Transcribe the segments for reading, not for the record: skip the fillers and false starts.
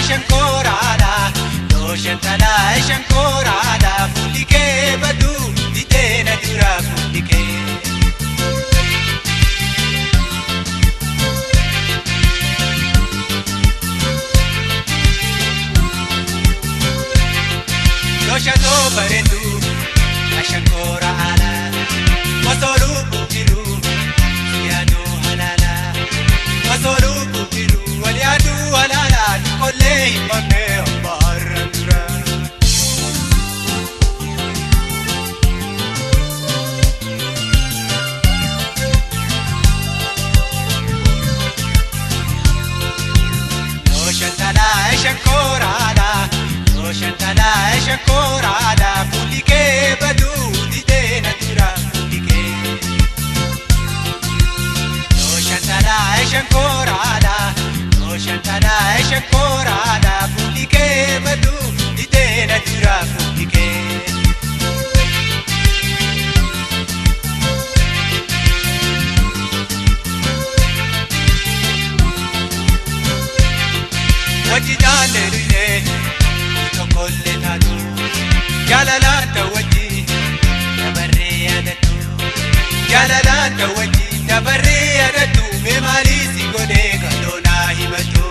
shankorada, no shantala shankorada, pulike badu, dite na dura pulike. No shato baretu, la shankorada, mosoru pukiru, yadu halala, mosoru pukiru, yadu halala, kolle imame barandura. No shantala shankorada, no shantala shankorada, pulike badu dite na dura pulike. No shantala shankorada, no shantala shankorada, pulike badu dite na dura pulike. Wajidane rine, tokolle tatu, jalala tawaji, tabarre adatu, jalala tawaji, tabarre adatu, me mali sigone kadona himatu.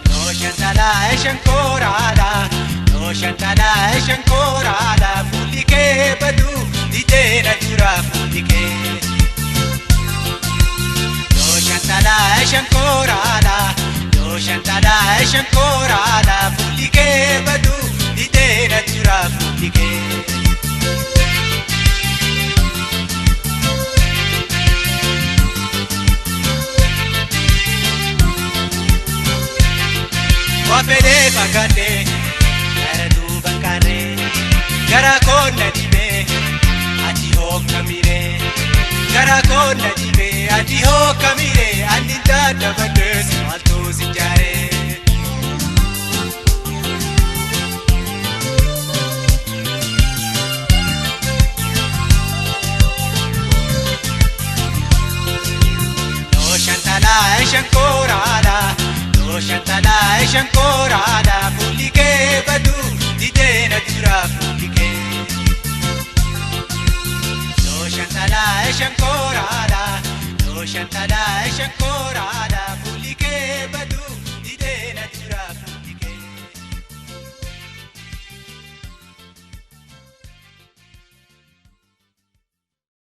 No shantala shankorada, no shantala shankorada, pulike badu dite na dura pulike. No shantala shankorada, no shantala shankorada, pulike badu dite na dura pulike. Wapede bagande, gara du bakare, gara kona dibe, ati ho kamire, gara kona dibe, ati ho kamire, andita dabande alto sinjare. No shantala shankorada, no shantala shankorada, pulike badu dite na dura pulike. No shantala shankorada, no shantala shankorada.